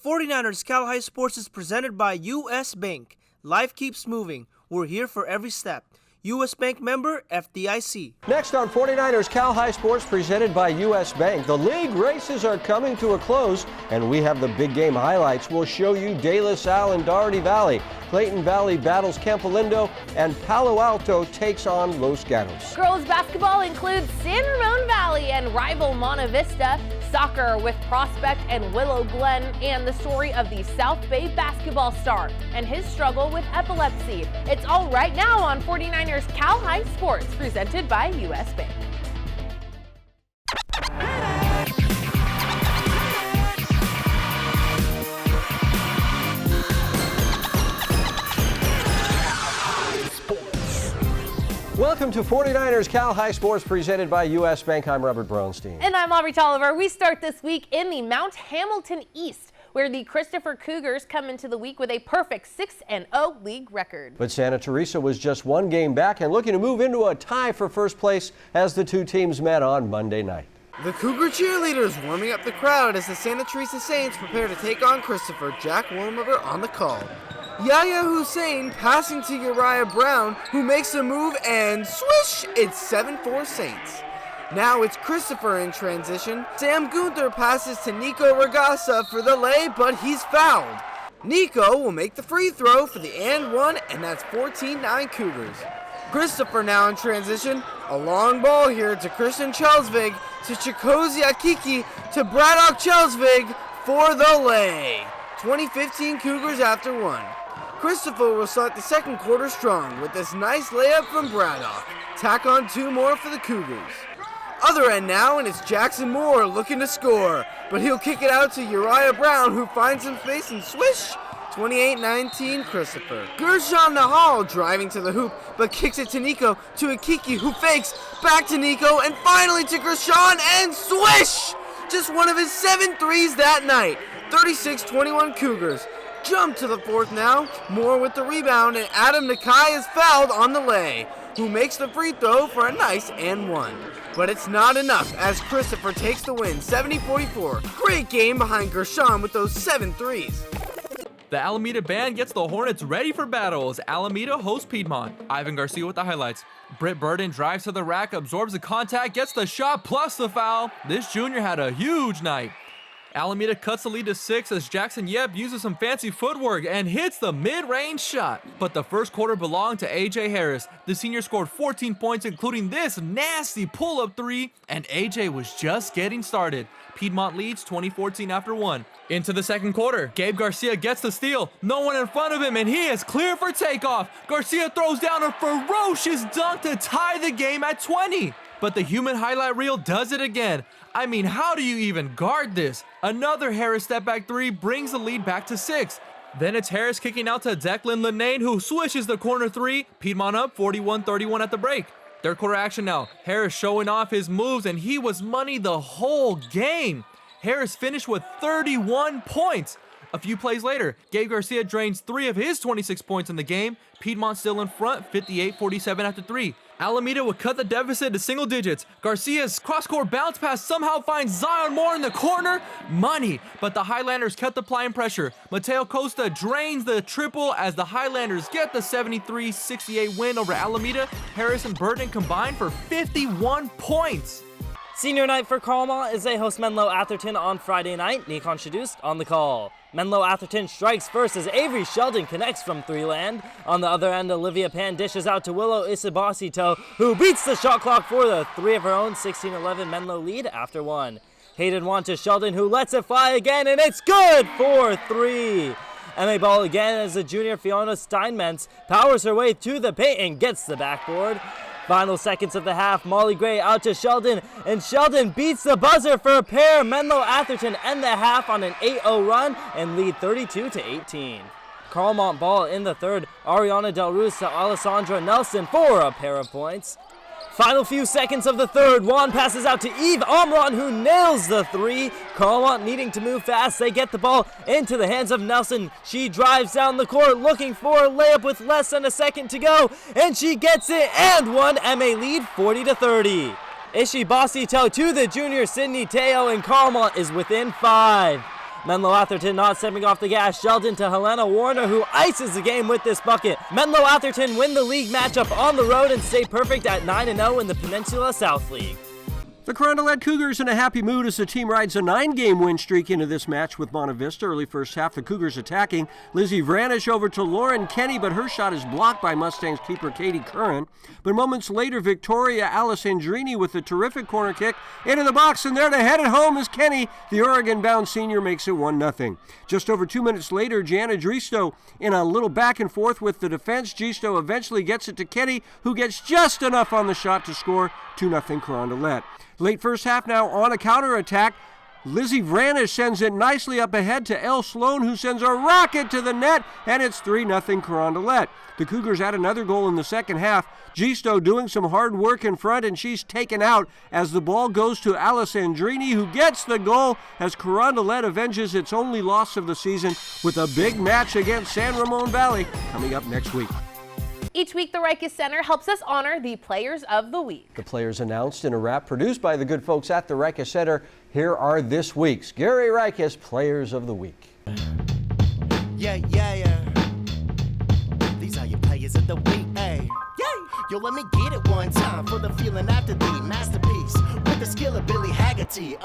49ers Cal-Hi Sports is presented by U.S. Bank. Life keeps moving. We're here for every step. U.S. Bank member, FDIC. Next on 49ers Cal-Hi Sports presented by U.S. Bank. The league races are coming to a close, and we have the big game highlights. We'll show you De La Salle and Doherty Valley. Clayton Valley battles Campo Lindo, and Palo Alto takes on Los Gatos. Girls basketball includes San Ramon Valley and rival Monte Vista, soccer with Prospect and Willow Glen, and the story of the South Bay basketball star and his struggle with epilepsy. It's all right now on 49ers Cal-Hi Sports, presented by U.S. Bank. Welcome to 49ers Cal-Hi Sports presented by U.S. Bank. I'm Robert Brownstein. And I'm Aubrey Tolliver. We start this week in the Mount Hamilton East, where the Christopher Cougars come into the week with a perfect 6-0 league record. But Santa Teresa was just one game back and looking to move into a tie for first place as the two teams met on Monday night. The Cougar cheerleaders warming up the crowd as the Santa Teresa Saints prepare to take on Christopher. Jack Warmriver on the call. Yahya Hussein passing to Uriah Brown, who makes a move and swish, it's 7-4 Saints. Now it's Christopher in transition. Sam Gunther passes to Nico Ragasa for the lay, but he's fouled. Nico will make the free throw for the and one, and that's 14-9 Cougars. Christopher now in transition. A long ball here to Christian Chelsvig, to Chikosi Akiki, to Braddock Chelsvig for the lay. 2015 Cougars after one. Christopher will start the second quarter strong with this nice layup from Braddock. Tack on two more for the Cougars. Other end now, and it's Jackson Moore looking to score, but he'll kick it out to Uriah Brown, who finds some space and swish! 28-19 Christopher. Gershon Nahal driving to the hoop, but kicks it to Nico, to Akiki, who fakes, back to Nico, and finally to Gershon, and swish! Just one of his 7 threes that night. 36-21 Cougars. Jump to the fourth now. Moore with the rebound, and Adam Nakai is fouled on the lay, who makes the free throw for a nice and one. But it's not enough as Christopher takes the win, 70-44. Great game behind Gershon with those 7 threes. The Alameda band gets the Hornets ready for battle as Alameda hosts Piedmont. Ivan Garcia with the highlights. Britt Burden drives to the rack, absorbs the contact, gets the shot plus the foul. This junior had a huge night. Alameda cuts the lead to 6 as Jackson Yep uses some fancy footwork and hits the mid-range shot. But the first quarter belonged to AJ Harris. The senior scored 14 points, including this nasty pull-up 3, and AJ was just getting started. Piedmont leads 2014 after 1. Into the second quarter, Gabe Garcia gets the steal. No one in front of him, and he is clear for takeoff. Garcia throws down a ferocious dunk to tie the game at 20. But the human highlight reel does it again. I mean, how do you even guard this? Another Harris step-back 3 brings the lead back to 6. Then it's Harris kicking out to Declan Linane, who swishes the corner 3. Piedmont up 41-31 at the break. Third quarter action now. Harris showing off his moves, and he was money the whole game. Harris finished with 31 points. A few plays later, Gabe Garcia drains 3 of his 26 points in the game. Piedmont still in front, 58-47 after 3. Alameda would cut the deficit to single digits. Garcia's cross-court bounce pass somehow finds Zion Moore in the corner. Money, but the Highlanders kept applying pressure. Mateo Costa drains the triple as the Highlanders get the 73-68 win over Alameda. Harris and Burton combined for 51 points. Senior night for Carlmont as they host Menlo Atherton on Friday night. Nikon Shadust on the call. Menlo Atherton strikes first as Avery Sheldon connects from 3-land. On the other end, Olivia Pan dishes out to Willow Isabasito, who beats the shot clock for the 3 of her own. 16-11 Menlo lead after 1. Hayden Wan to Sheldon, who lets it fly again, and it's good for 3. MA ball again as the junior Fiona Steinmetz powers her way to the paint and gets the backboard. Final seconds of the half, Molly Gray out to Sheldon, and Sheldon beats the buzzer for a pair. Menlo Atherton end the half on an 8-0 run and lead 32-18. Carlmont ball in the third, Ariana Del Ruz to Alessandra Nelson for a pair of points. Final few seconds of the third, Juan passes out to Eve Omron, who nails the 3. Carlmont needing to move fast. They get the ball into the hands of Nelson. She drives down the court looking for a layup with less than a second to go, and she gets it and one. MA lead 40-30. Ishi Basito to the junior Sydney Teo, and Carlmont is within 5. Menlo Atherton not stepping off the gas. Sheldon to Helena Warner, who ices the game with this bucket. Menlo Atherton win the league matchup on the road and stay perfect at 9-0 in the Peninsula South League. The Carondelet Cougars in a happy mood as the team rides a 9-game win streak into this match with Monte Vista. Early first half, the Cougars attacking. Lizzie Vranish over to Lauren Kenny, but her shot is blocked by Mustangs keeper Katie Curran. But moments later, Victoria Alessandrini with a terrific corner kick into the box, and there to head it home is Kenny. The Oregon-bound senior makes it 1-0. Just over 2 minutes later, Gianna Dristo in a little back and forth with the defense. Dristo eventually gets it to Kenny, who gets just enough on the shot to score 2-0 Carondelet. Late first half now on a counterattack. Lizzie Vranish sends it nicely up ahead to Elle Sloan, who sends a rocket to the net, and it's 3-0 Carondelet. The Cougars add another goal in the second half. Gisto doing some hard work in front, and she's taken out as the ball goes to Alessandrini, who gets the goal as Carondelet avenges its only loss of the season with a big match against San Ramon Valley coming up next week. Each week, the Rikes Center helps us honor the Players of the Week. The players announced in a wrap produced by the good folks at the Rikes Center. Here are this week's Gary Rikes Players of the Week. Yeah. These are your Players of the Week, hey. Yo, let me get it one time for the feeling after the masterpiece with the skill of Billy Haggerty.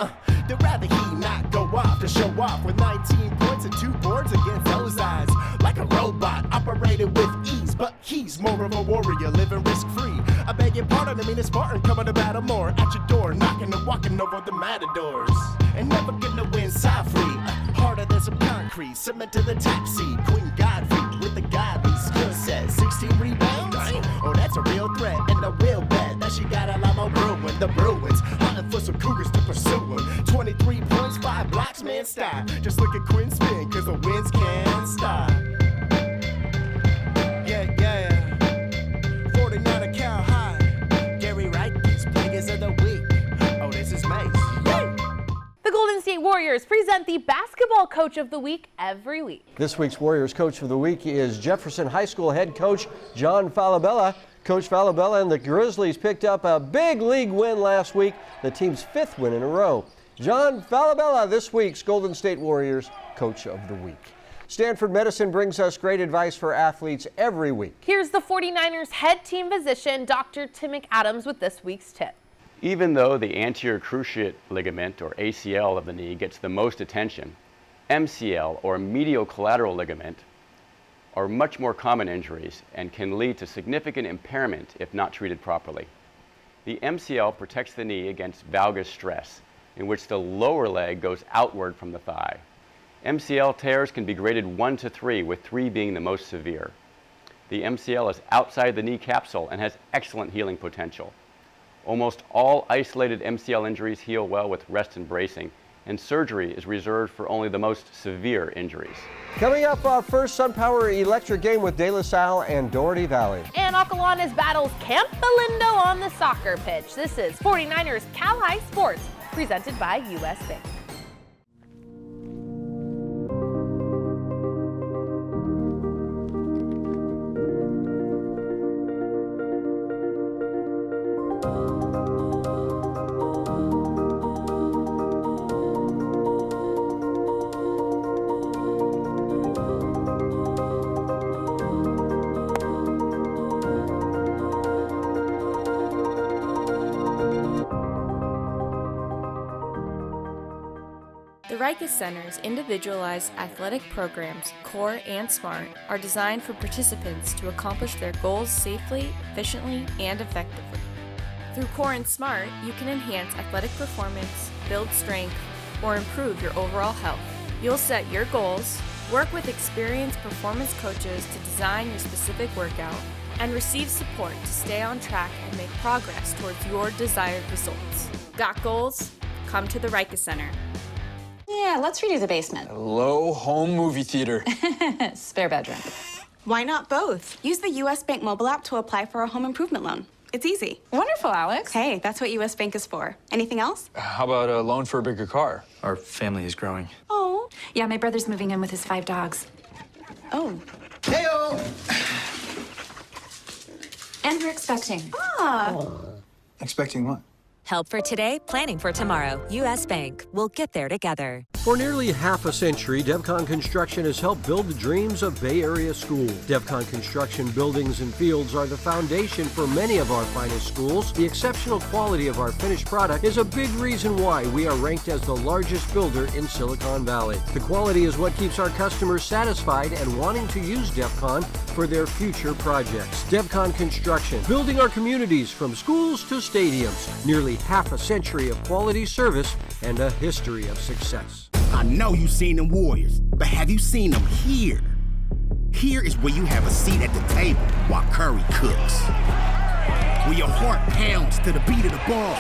They'd rather he not go off to show off with 19 points and 2 boards against those eyes. Like a robot operated with ease, but he's more of a warrior living risk-free. I beg your pardon, I mean a Spartan coming to battle more at your door, knocking and walking over the matadors. And never gonna win side-free, harder than some concrete, submit to the taxi. Queen Godfrey with the godly skill set, 16 rebounds. Oh, that's a real threat, and I will bet that she got a lot more brewing. The Bruins hunting for some Cougars to pursue them. 23 points, 5 blocks, man, stop. Just look at Quinn spin, cause the winds can't stop. Yeah. 49 Cal High. Gary Rikes, Players of the Week. Oh, this is Mace. The Golden State Warriors present the Basketball Coach of the Week every week. This week's Warriors Coach of the Week is Jefferson High School head coach John Falabella. Coach Falabella and the Grizzlies picked up a big league win last week, the team's 5th win in a row. John Falabella, this week's Golden State Warriors Coach of the Week. Stanford Medicine brings us great advice for athletes every week. Here's the 49ers head team physician, Dr. Tim McAdams, with this week's tip. Even though the anterior cruciate ligament, or ACL, of the knee gets the most attention, MCL, or medial collateral ligament, are much more common injuries and can lead to significant impairment if not treated properly. The MCL protects the knee against valgus stress, in which the lower leg goes outward from the thigh. MCL tears can be graded 1 to 3, with 3 being the most severe. The MCL is outside the knee capsule and has excellent healing potential. Almost all isolated MCL injuries heal well with rest and bracing, and surgery is reserved for only the most severe injuries. Coming up, our first SunPower electric game with De La Salle and Doherty Valley. And Ocalanes battles Camp Belindo on the soccer pitch. This is 49ers Cal High Sports, presented by U.S. Bank. The Rikes Center's individualized athletic programs, Core and Smart, are designed for participants to accomplish their goals safely, efficiently, and effectively. Through Core and Smart, you can enhance athletic performance, build strength, or improve your overall health. You'll set your goals, work with experienced performance coaches to design your specific workout, and receive support to stay on track and make progress towards your desired results. Got goals? Come to the Rikes Center. Yeah, let's redo the basement. Hello, home movie theater. Spare bedroom. Why not both? Use the U.S. Bank mobile app to apply for a home improvement loan. It's easy. Wonderful, Alex. Hey, that's what U.S. Bank is for. Anything else? How about a loan for a bigger car? Our family is growing. Oh. Yeah, my brother's moving in with his 5 dogs. Oh. Hey-o! And we're expecting. Expecting what? Help for today, planning for tomorrow. U.S. Bank. We'll get there together. For nearly half a century, Devcon Construction has helped build the dreams of Bay Area schools. Devcon Construction buildings and fields are the foundation for many of our finest schools. The exceptional quality of our finished product is a big reason why we are ranked as the largest builder in Silicon Valley. The quality is what keeps our customers satisfied and wanting to use Devcon for their future projects. Devcon Construction, building our communities from schools to stadiums. Nearly half a century of quality service and a history of success. I know you've seen them Warriors, but have you seen them here? Here is where you have a seat at the table while Curry cooks. Where your heart pounds to the beat of the ball.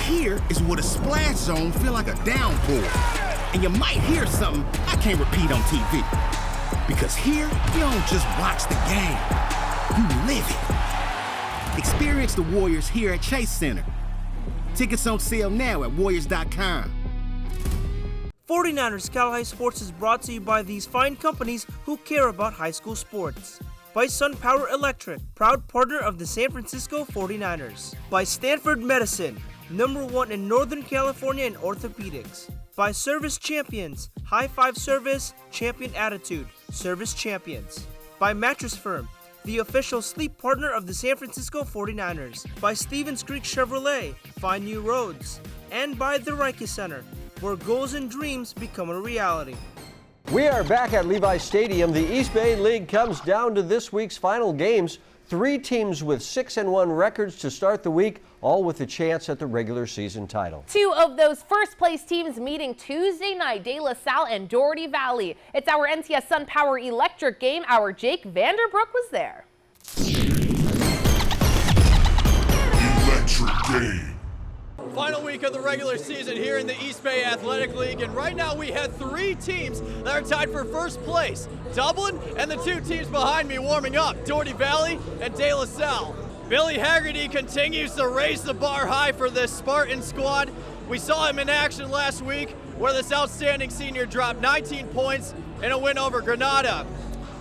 Here is where the splash zone feel like a downpour. And you might hear something I can't repeat on TV. Because here, you don't just watch the game, you live it. Experience the Warriors here at Chase Center. Tickets on sale now at Warriors.com. 49ers Cal-Hi Sports is brought to you by these fine companies who care about high school sports. By SunPower Electric, proud partner of the San Francisco 49ers. By Stanford Medicine, #1 in Northern California in orthopedics. By Service Champions, High Five Service, Champion Attitude, Service Champions. By Mattress Firm, the official sleep partner of the San Francisco 49ers. By Stevens Creek Chevrolet, find new roads. And by the Reich Center, where goals and dreams become a reality. We are back at Levi Stadium. The East Bay League comes down to this week's final games. 3 teams with 6-1 records to start the week, all with a chance at the regular season title. 2 of those first-place teams meeting Tuesday night, De La Salle and Doherty Valley. It's our NCS SunPower Electric game. Our Jake Vanderbrook was there. Electric game. Final week of the regular season here in the East Bay Athletic League, and right now we have 3 teams that are tied for first place. Dublin and the 2 teams behind me warming up, Doherty Valley and De La Salle. Billy Haggerty continues to raise the bar high for this Spartan squad. We saw him in action last week where this outstanding senior dropped 19 points in a win over Granada.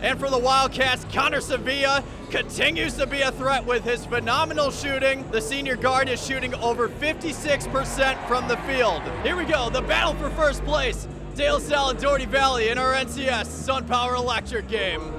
And for the Wildcats, Connor Sevilla continues to be a threat with his phenomenal shooting. The senior guard is shooting over 56% from the field. Here we go, the battle for first place. De La Salle and Doherty Valley in our NCS SunPower Electric game.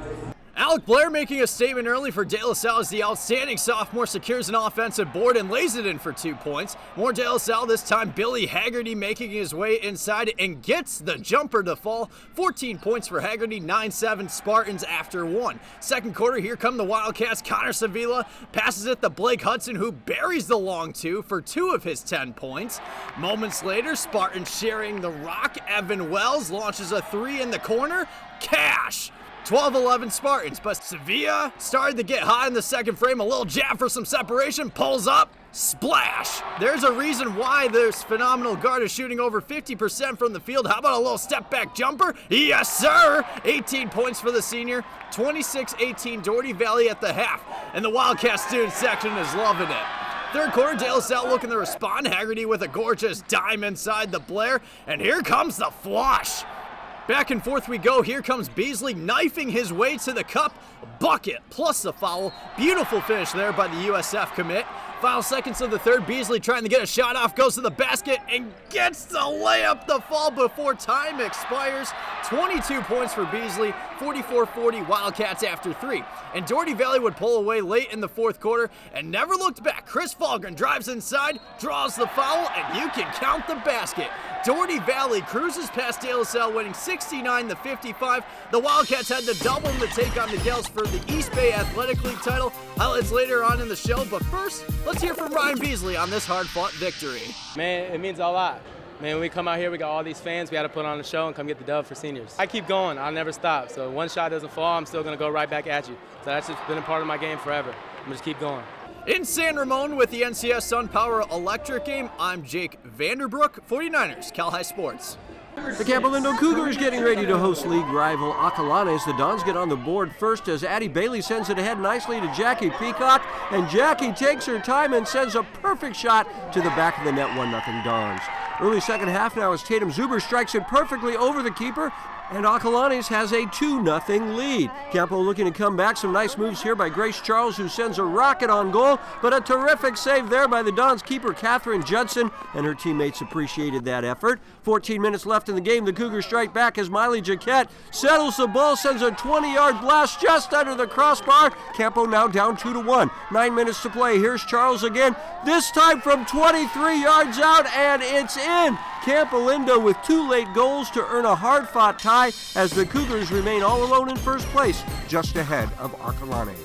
Alec Blair making a statement early for De La Salle as the outstanding sophomore secures an offensive board and lays it in for 2 points. More De La Salle, this time Billy Haggerty making his way inside and gets the jumper to fall. 14 points for Haggerty, 9-7 Spartans after 1. Second quarter, here come the Wildcats. Connor Sevilla passes it to Blake Hudson, who buries the long 2 for 2 of his 10 points. Moments later, Spartans sharing the rock. Evan Wells launches a 3 in the corner. Cash! 12-11 Spartans, but Sevilla started to get hot in the second frame. A little jab for some separation, pulls up, splash. There's a reason why this phenomenal guard is shooting over 50% from the field. How about a little step back jumper? Yes, sir! 18 points for the senior, 26-18 Doherty Valley at the half, and the Wildcat student section is loving it. Third quarter, De La Salle looking to respond. Haggerty with a gorgeous dime inside the Blair, and here comes the flush. Back and forth we go. Here comes Beasley knifing his way to the cup. Bucket plus the foul. Beautiful finish there by the USF commit. Final seconds of the third. Beasley trying to get a shot off. Goes to the basket and gets the layup to fall before time expires. 22 points for Beasley. 44-40 Wildcats after 3. And Doherty Valley would pull away late in the fourth quarter and never looked back. Chris Falgren drives inside, draws the foul, and you can count the basket. Doherty Valley cruises past De La Salle, winning 69-55. The Wildcats had to double to take on the Gals for the East Bay Athletic League title. Highlights later on in the show, but first, let's hear from Ryan Beasley on this hard-fought victory. Man, it means a lot. Man, when we come out here, we got all these fans. We got to put on the show and come get the dub for seniors. I keep going. I'll never stop. So one shot doesn't fall, I'm still going to go right back at you. So that's just been a part of my game forever. I'm going to just keep going. In San Ramon with the NCS SunPower Electric game, I'm Jake Vanderbrook, 49ers, Cal-Hi Sports. The Capilindo Cougars getting ready to host league rival Acalanes. The Dons get on the board first as Addie Bailey sends it ahead nicely to Jackie Peacock, and Jackie takes her time and sends a perfect shot to the back of the net, 1-0 Dons. Early second half now as Tatum Zuber strikes it perfectly over the keeper. And Acalanes has a 2-0 lead. Campo looking to come back. Some nice moves here by Grace Charles, who sends a rocket on goal, but a terrific save there by the Dons keeper, Catherine Judson, and her teammates appreciated that effort. 14 minutes left in the game. The Cougars strike back as Miley Jaquette settles the ball, sends a 20-yard blast just under the crossbar. Campo now down 2-1. 9 minutes to play. Here's Charles again, this time from 23 yards out, and it's in. Campolindo with 2 late goals to earn a hard-fought tie as the Cougars remain all alone in first place, just ahead of Acalanes.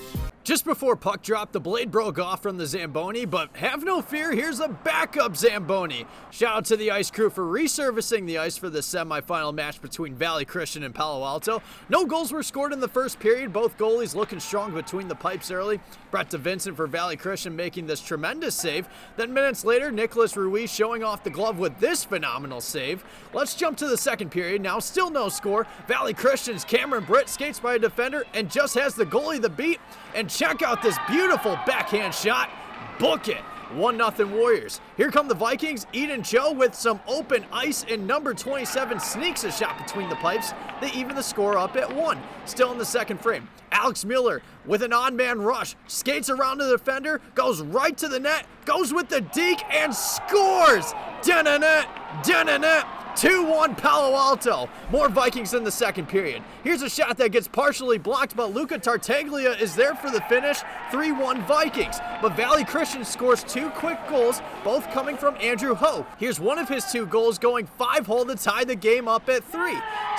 Just before puck drop, the blade broke off from the Zamboni, but have no fear, here's a backup Zamboni. Shout out to the ice crew for resurfacing the ice for the semifinal match between Valley Christian and Palo Alto. No goals were scored in the first period, both goalies looking strong between the pipes early. Brett DeVincent for Valley Christian making this tremendous save. Then minutes later, Nicholas Ruiz showing off the glove with this phenomenal save. Let's jump to the second period. Now still no score. Valley Christian's Cameron Britt skates by a defender and just has the goalie the beat. And check out this beautiful backhand shot. Book it. 1-0 Warriors. Here come the Vikings. Eden Cho with some open ice, and number 27 sneaks a shot between the pipes. They even the score up at 1. Still in the second frame. Alex Mueller with an on-man rush. Skates around the defender, goes right to the net, goes with the deke, and scores! Da-na-na, da-na-na. 2-1 Palo Alto. More Vikings in the second period. Here's a shot that gets partially blocked, but Luca Tartaglia is there for the finish. 3-1 Vikings. But Valley Christian scores 2 quick goals, both coming from Andrew Ho. Here's one of his 2 goals going 5-hole to tie the game up at 3.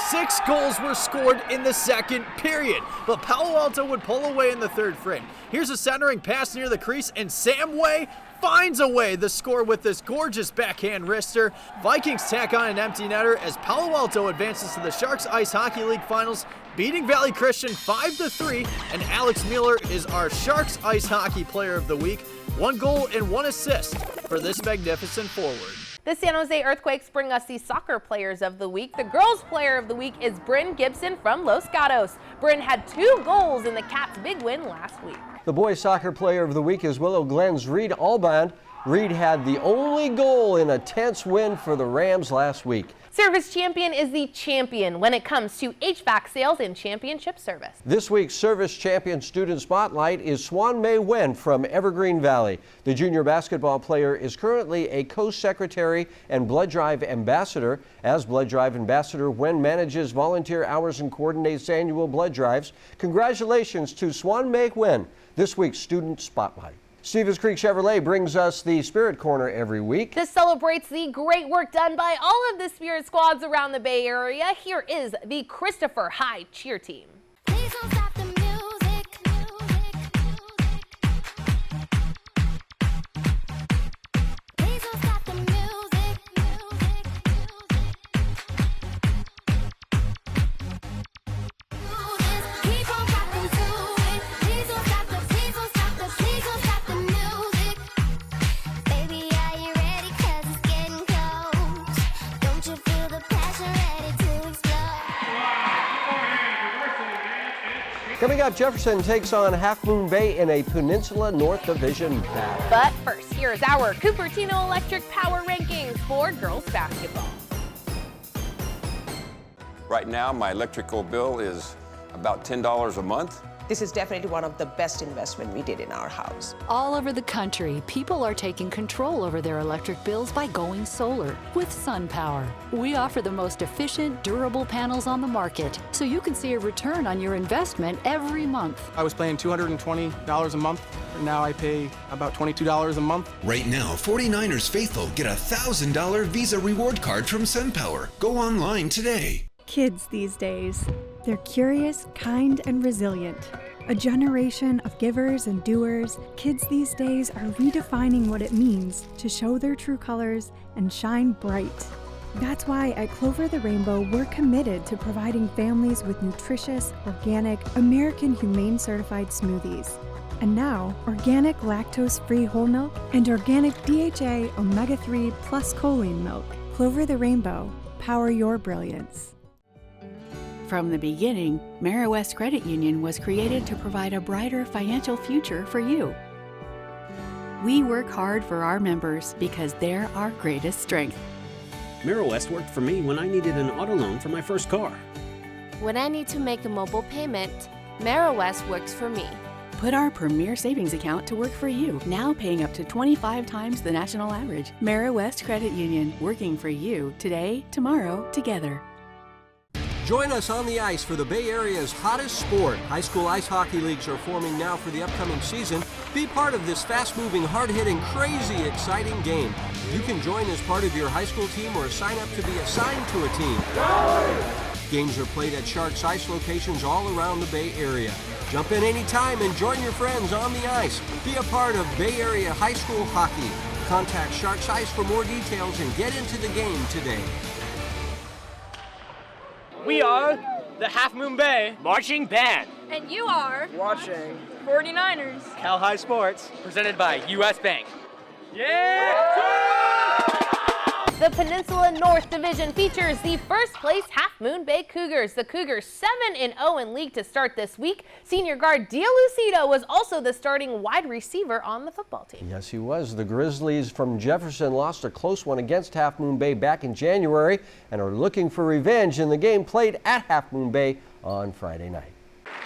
6 goals were scored in the second period, but Palo Alto would pull away in the third frame. Here's a centering pass near the crease, and Sam Way finds a way the score with this gorgeous backhand wrister. Vikings tack on an empty netter as Palo Alto advances to the Sharks Ice Hockey League Finals, beating Valley Christian 5-3, and Alex Mueller is our Sharks Ice Hockey Player of the Week. 1 goal and 1 assist for this magnificent forward. The San Jose Earthquakes bring us the Soccer Players of the Week. The Girls Player of the Week is Bryn Gibson from Los Gatos. Bryn had 2 goals in the Cats' big win last week. The Boys Soccer Player of the Week is Willow Glen's Reed Alband. Reed had the only goal in a tense win for the Rams last week. Service Champion is the champion when it comes to HVAC sales and championship service. This week's Service Champion Student Spotlight is Swan May Wen from Evergreen Valley. The junior basketball player is currently a co-secretary and Blood Drive ambassador. As Blood Drive ambassador, Wen manages volunteer hours and coordinates annual blood drives. Congratulations to Swan May Wen, this week's Student Spotlight. Stevens Creek Chevrolet brings us the Spirit Corner every week. This celebrates the great work done by all of the Spirit squads around the Bay Area. Here is the Christopher High Cheer Team. Please don't stop the music. Please don't stop the music. Keep on rocking to it. Please don't stop the, please don't stop the, please don't stop the music. Baby, are you ready? 'Cause it's getting close. Don't you feel the passion ready to explode? Coming up, Jefferson takes on Half Moon Bay in a Peninsula North Division battle. But first, here's our Cupertino Electric Power Rankings for girls basketball. Right now, my electrical bill is about $10 a month. This is definitely one of the best investment we did in our house. All over the country, people are taking control over their electric bills by going solar with SunPower. We offer the most efficient, durable panels on the market, so you can see a return on your investment every month. I was paying $220 a month. Now I pay about $22 a month. Right now, 49ers faithful get a $1,000 Visa reward card from SunPower. Go online today. Kids these days, they're curious, kind, and resilient. A generation of givers and doers, kids these days are redefining what it means to show their true colors and shine bright. That's why at Clover the Rainbow, we're committed to providing families with nutritious, organic, American Humane certified smoothies. And now, organic lactose-free whole milk and organic DHA omega-3 plus choline milk. Clover the Rainbow, power your brilliance. From the beginning, Meriwest Credit Union was created to provide a brighter financial future for you. We work hard for our members because they're our greatest strength. Meriwest worked for me when I needed an auto loan for my first car. When I need to make a mobile payment, MeriWest works for me. Put our premier savings account to work for you, now paying up to 25 times the national average. MeriWest Credit Union, working for you today, tomorrow, together. Join us on the ice for the Bay Area's hottest sport. High school ice hockey leagues are forming now for the upcoming season. Be part of this fast-moving, hard-hitting, crazy, exciting game. You can join as part of your high school team or sign up to be assigned to a team. Games are played at Sharks Ice locations all around the Bay Area. Jump in anytime and join your friends on the ice. Be a part of Bay Area high school hockey. Contact Sharks Ice for more details and get into the game today. We are the Half Moon Bay Marching Band. And you are Watching 49ers. Cal-Hi Sports, presented by U.S. Bank. Yeah! The Peninsula North Division features the first place Half Moon Bay Cougars. The Cougars 7-0 in league to start this week. Senior guard Dia Lucido was also the starting wide receiver on the football team. Yes, he was. The Grizzlies from Jefferson lost a close one against Half Moon Bay back in January and are looking for revenge in the game played at Half Moon Bay on Friday night.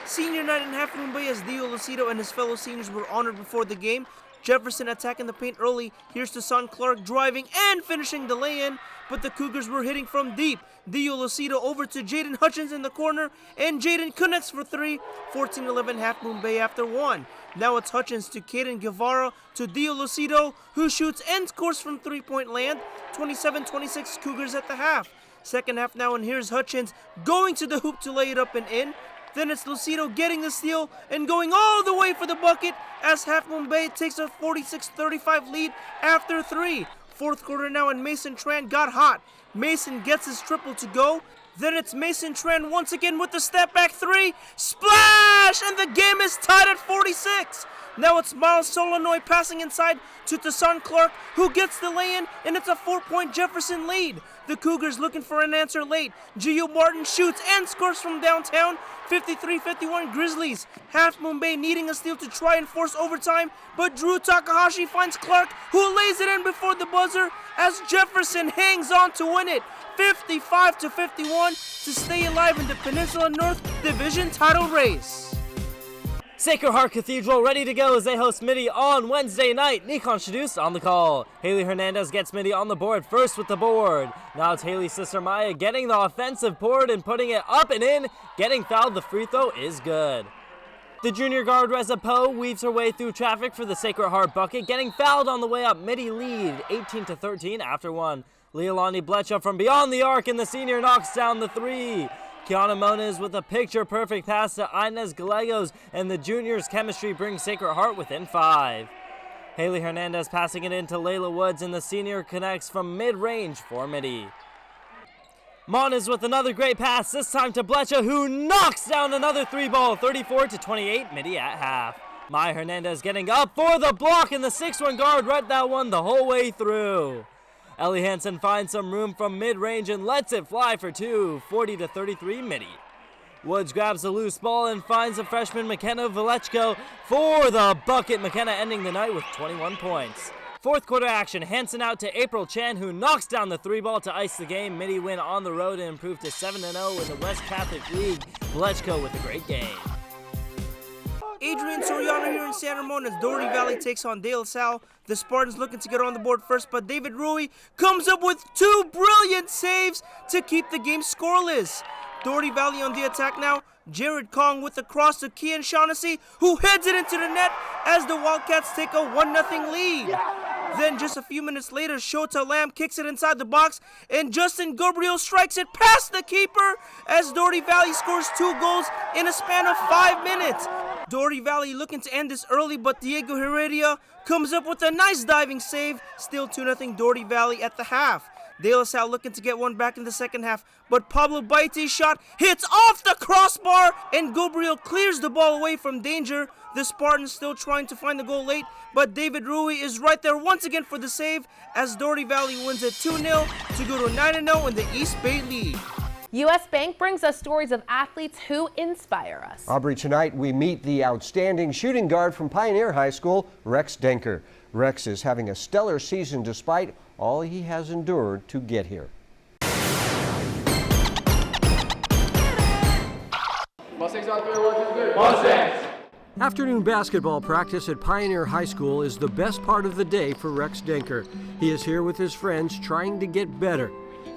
Senior night in Half Moon Bay as Dia Lucido and his fellow seniors were honored before the game. Jefferson attacking the paint early. Here's to Son Clark driving and finishing the lay-in, but the Cougars were hitting from deep. Dia Lucido over to Jaden Hutchins in the corner, and Jaden connects for three. 14-11 Half Moon Bay after one. Now it's Hutchins to Caden Guevara to Dia Lucido, who shoots and scores from three-point land. 27-26 Cougars at the half. Second half now, and here's Hutchins going to the hoop to lay it up and in. Then it's Lucido getting the steal and going all the way for the bucket as Half Moon Bay takes a 46-35 lead after three. Fourth quarter now, and Mason Tran got hot. Mason gets his triple to go. Then it's Mason Tran once again with the step back three. Splash! And the game is tied at 46. Now it's Miles Solonoy passing inside to Tasson Clark, who gets the lay-in, and it's a 4-point Jefferson lead. The Cougars looking for an answer late. Gio Martin shoots and scores from downtown. 53-51 Grizzlies. Half Moon Bay needing a steal to try and force overtime, but Drew Takahashi finds Clark, who lays it in before the buzzer as Jefferson hangs on to win it. 55-51 to stay alive in the Peninsula North Division title race. Sacred Heart Cathedral ready to go as they host Mitty on Wednesday night. Nikon Shadus on the call. Haley Hernandez gets Mitty on the board first with the board. Now it's Haley's sister Maya getting the offensive board and putting it up and in. Getting fouled, the free throw is good. The junior guard Reza Poe weaves her way through traffic for the Sacred Heart bucket. Getting fouled on the way up. Mitty lead 18-13 after one. Leilani Blecha from beyond the arc, and the senior knocks down the three. Kiana Moniz with a picture-perfect pass to Inez Gallegos, and the juniors' chemistry brings Sacred Heart within 5. Haley Hernandez passing it into Layla Woods, and the senior connects from mid-range for Mitty. Moniz with another great pass, this time to Blecha, who knocks down another three ball, 34-28, Mitty at half. Maya Hernandez getting up for the block, and the 6'1 guard read that one the whole way through. Ellie Hansen finds some room from mid-range and lets it fly for two, 40-33 Mitty. Woods grabs the loose ball and finds the freshman McKenna Velechko for the bucket. McKenna ending the night with 21 points. Fourth quarter action, Hansen out to April Chan, who knocks down the three ball to ice the game. Mitty win on the road and improve to 7-0 in the West Catholic League. Velechko with a great game. Adrian Soriano here in San Ramon as Doherty Valley takes on De La Salle. The Spartans looking to get on the board first, but David Rui comes up with two brilliant saves to keep the game scoreless. Doherty Valley on the attack now. Jared Kong with the cross to Kian Shaughnessy, who heads it into the net as the Wildcats take a 1-0 lead. Then just a few minutes later, Shota Lamb kicks it inside the box, and Justin Gabriel strikes it past the keeper as Doherty Valley scores 2 goals in a span of 5 minutes. Doherty Valley looking to end this early, but Diego Heredia comes up with a nice diving save. Still 2-0 Doherty Valley at the half. De La Salle looking to get one back in the second half, but Pablo Baite's shot hits off the crossbar, and Gabriel clears the ball away from danger. The Spartans still trying to find the goal late, but David Rui is right there once again for the save as Doherty Valley wins it 2-0 to go to 9-0 in the East Bay League. U.S. Bank brings us stories of athletes who inspire us. Aubrey, tonight we meet the outstanding shooting guard from Pioneer High School, Rex Denker. Rex is having a stellar season despite all he has endured to get here. Mustangs on 3, 1, 2, 3. Mustangs! Afternoon basketball practice at Pioneer High School is the best part of the day for Rex Denker. He is here with his friends trying to get better.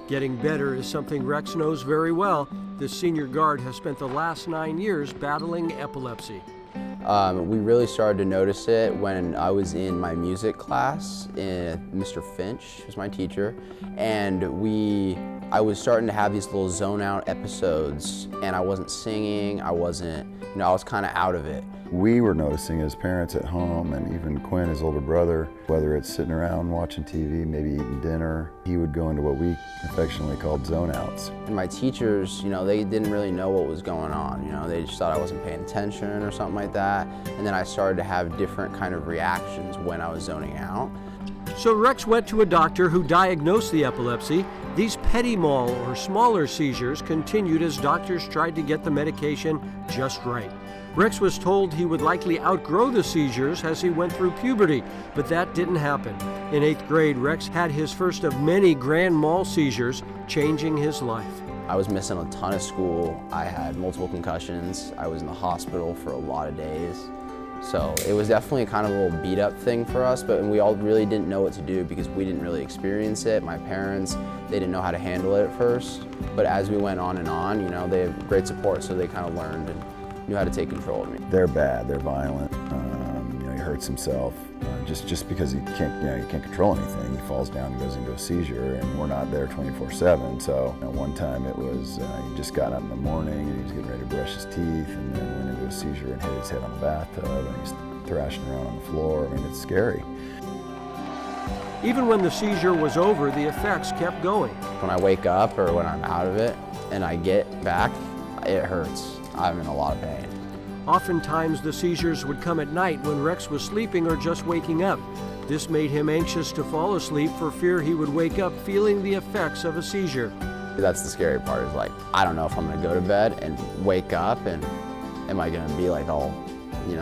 Getting better is something Rex knows very well. This senior guard has spent the last 9 years battling epilepsy. We really started to notice it when I was in my music class. Mr. Finch was my teacher, and I was starting to have these little zone out episodes, and I wasn't singing, I was kind of out of it. We were noticing as parents at home, and even Quinn, his older brother, whether it's sitting around watching TV, maybe eating dinner, he would go into what we affectionately called zone outs. And my teachers, they didn't really know what was going on. They just thought I wasn't paying attention or something like that. And then I started to have different kind of reactions when I was zoning out. So Rex went to a doctor who diagnosed the epilepsy. These petit mal or smaller seizures continued as doctors tried to get the medication just right. Rex was told he would likely outgrow the seizures as he went through puberty, but that didn't happen. In 8th grade, Rex had his first of many grand mal seizures, changing his life. I was missing a ton of school. I had multiple concussions. I was in the hospital for a lot of days. So it was definitely kind of a little beat up thing for us, but we all really didn't know what to do because we didn't really experience it. My parents, they didn't know how to handle it at first. But as we went on and on, they have great support, so they kind of learned and knew how to take control of me. They're bad, they're violent. He hurts himself just because he can't control anything. He falls down and goes into a seizure, and we're not there 24/7. So one time it was he just got up in the morning and he was getting ready to brush his teeth, and then went into a seizure and hit his head on the bathtub, and he's thrashing around on the floor. It's scary. Even when the seizure was over, the effects kept going. When I wake up or when I'm out of it and I get back, it hurts. I'm in a lot of pain. Oftentimes the seizures would come at night when Rex was sleeping or just waking up. This made him anxious to fall asleep for fear he would wake up feeling the effects of a seizure. That's the scary part, is I don't know if I'm gonna go to bed and wake up and am I gonna be all,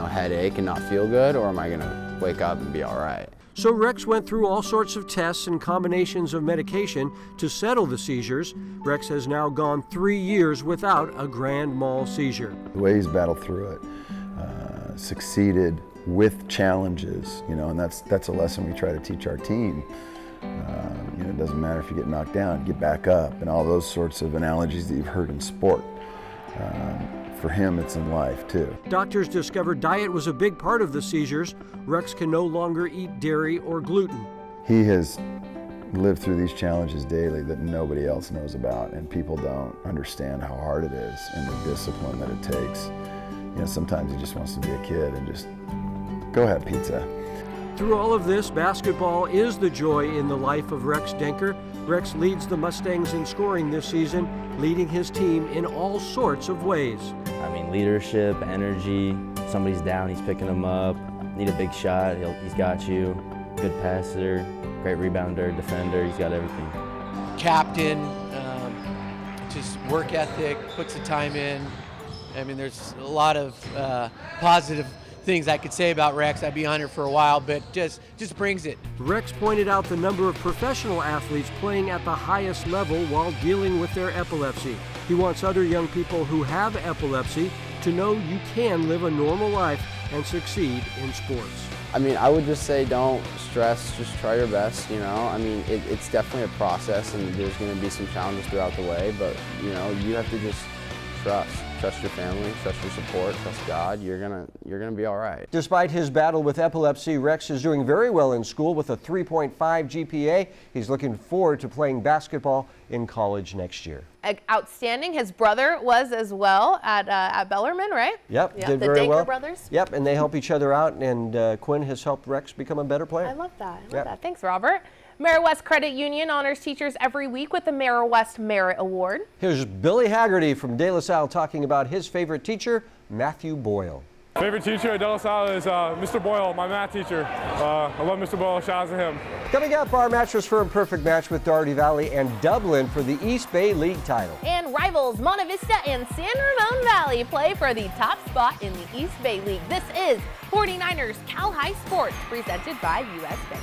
headache and not feel good, or am I gonna wake up and be all right? So Rex went through all sorts of tests and combinations of medication to settle the seizures. Rex has now gone 3 years without a grand mal seizure. The way he's battled through it, succeeded with challenges, and that's a lesson we try to teach our team. It doesn't matter if you get knocked down, get back up, and all those sorts of analogies that you've heard in sport. For him, it's in life too. Doctors discovered diet was a big part of the seizures. Rex can no longer eat dairy or gluten. He has lived through these challenges daily that nobody else knows about, and people don't understand how hard it is and the discipline that it takes. Sometimes he just wants to be a kid and just go have pizza. Through all of this, basketball is the joy in the life of Rex Denker. Rex leads the Mustangs in scoring this season, leading his team in all sorts of ways. Leadership, energy, somebody's down, he's picking them up. Need a big shot, he's got you. Good passer, great rebounder, defender, he's got everything. Captain, just work ethic, puts the time in. There's a lot of positive things I could say about Rex. I'd be on here for a while, but just brings it. Rex pointed out the number of professional athletes playing at the highest level while dealing with their epilepsy. He wants other young people who have epilepsy to know you can live a normal life and succeed in sports. I would just say don't stress, just try your best, it's definitely a process and there's going to be some challenges throughout the way, but you have to just trust your family, trust your support, trust God. You're gonna be all right. Despite his battle with epilepsy, Rex is doing very well in school with a 3.5 GPA. He's looking forward to playing basketball in college next year. Outstanding. His brother was as well at Bellarmine, right? Yep, did the very Denker well. brothers. Yep, and they help each other out, and Quinn has helped Rex become a better player. I love that. I love that. Thanks, Robert. Mara West Credit Union honors teachers every week with the Mara West Merit Award. Here's Billy Haggerty from De La Salle talking about his favorite teacher, Matthew Boyle. Favorite teacher at De La Salle is Mr. Boyle, my math teacher. I love Mr. Boyle. Shout out to him. Coming up, our Mattress Firm Perfect Match with Doherty Valley and Dublin for the East Bay League title. And rivals Monte Vista and San Ramon Valley play for the top spot in the East Bay League. This is 49ers Cal High Sports presented by US Bank.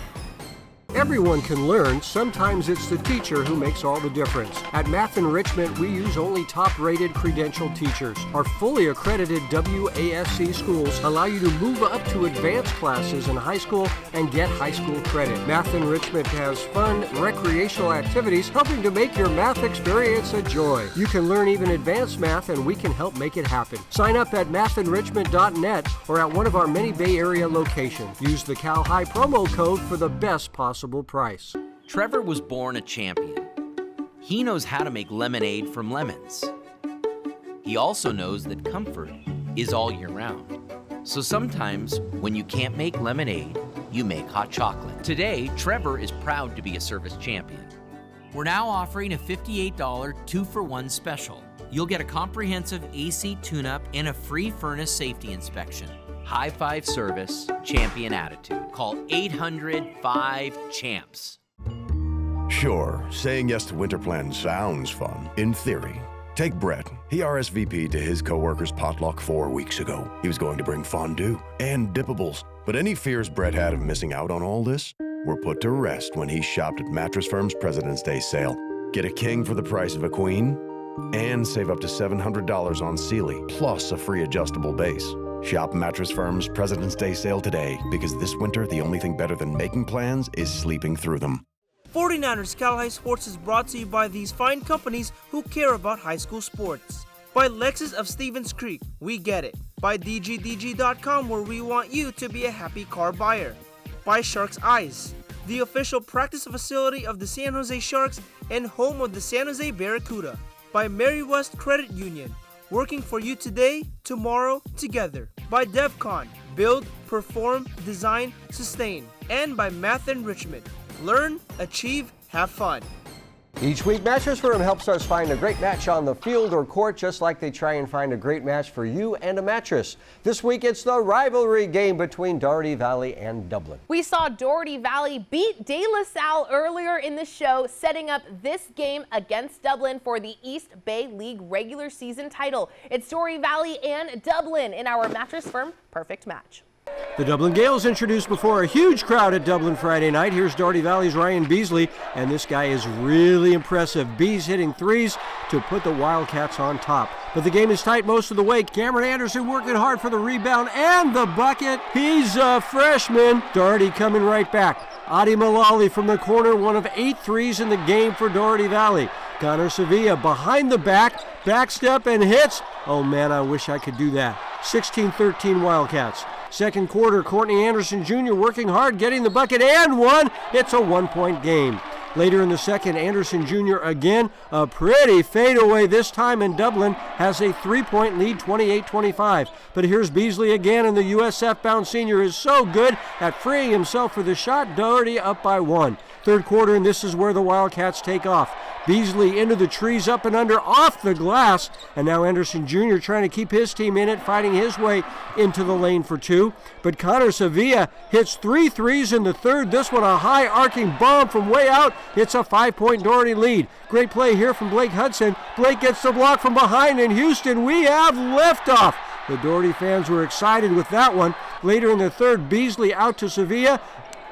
Everyone can learn. Sometimes it's the teacher who makes all the difference. At Math Enrichment, we use only top-rated credentialed teachers. Our fully accredited WASC schools allow you to move up to advanced classes in high school and get high school credit. Math Enrichment has fun, recreational activities helping to make your math experience a joy. You can learn even advanced math, and we can help make it happen. Sign up at mathenrichment.net or at one of our many Bay Area locations. Use the sac-hi promo code for the best possible price. Trevor was born a champion. He knows how to make lemonade from lemons. He also knows that comfort is all year round. So sometimes, when you can't make lemonade, you make hot chocolate. Today, Trevor is proud to be a service champion. We're now offering a $58 2-for-1 special. You'll get a comprehensive AC tune-up and a free furnace safety inspection. High five service, champion attitude. Call 800-5-CHAMPS. Sure, saying yes to winter plans sounds fun, in theory. Take Brett. He RSVP'd to his coworker's potluck 4 weeks ago. He was going to bring fondue and dippables. But any fears Brett had of missing out on all this were put to rest when he shopped at Mattress Firm's President's Day sale. Get a king for the price of a queen and save up to $700 on Sealy, plus a free adjustable base. Shop Mattress Firm's President's Day sale today, because this winter, the only thing better than making plans is sleeping through them. 49ers sac-hi Sports is brought to you by these fine companies who care about high school sports. By Lexus of Stevens Creek, we get it. By DGDG.com, where we want you to be a happy car buyer. By Sharks Eyes, the official practice facility of the San Jose Sharks and home of the San Jose Barracuda. By Mary West Credit Union, working for you today, tomorrow, together. By DevCon, build, perform, design, sustain. And by Math Enrichment, learn, achieve, have fun. Each week, Mattress Firm helps us find a great match on the field or court, just like they try and find a great match for you and a mattress. This week, it's the rivalry game between Doherty Valley and Dublin. We saw Doherty Valley beat De La Salle earlier in the show, setting up this game against Dublin for the East Bay League regular season title. It's Doherty Valley and Dublin in our Mattress Firm Perfect Match. The Dublin Gales introduced before a huge crowd at Dublin Friday night. Here's Doherty Valley's Ryan Beasley, and this guy is really impressive. Bees hitting threes to put the Wildcats on top. But the game is tight most of the way. Cameron Anderson working hard for the rebound and the bucket. He's a freshman. Doherty coming right back. Adi Malali from the corner, one of 8 threes in the game for Doherty Valley. Connor Sevilla behind the back step and hits. Oh man, I wish I could do that. 16-13 Wildcats. Second quarter, Courtney Anderson Jr. working hard, getting the bucket and one. It's a 1-point game. Later in the second, Anderson Jr. again, a pretty fadeaway this time, and Dublin has a 3-point lead, 28-25. But here's Beasley again, and the USF-bound senior is so good at freeing himself for the shot. Doherty up by 1. Third quarter, and this is where the Wildcats take off. Beasley into the trees, up and under, off the glass, and now Anderson Jr. trying to keep his team in it, fighting his way into the lane for 2. But Connor Sevilla hits 3 threes in the third. This one a high arcing bomb from way out. It's a 5-point Doherty lead. Great play here from Blake Hudson. Blake gets the block from behind, and Houston, we have liftoff. The Doherty fans were excited with that one. Later in the third, Beasley out to Sevilla.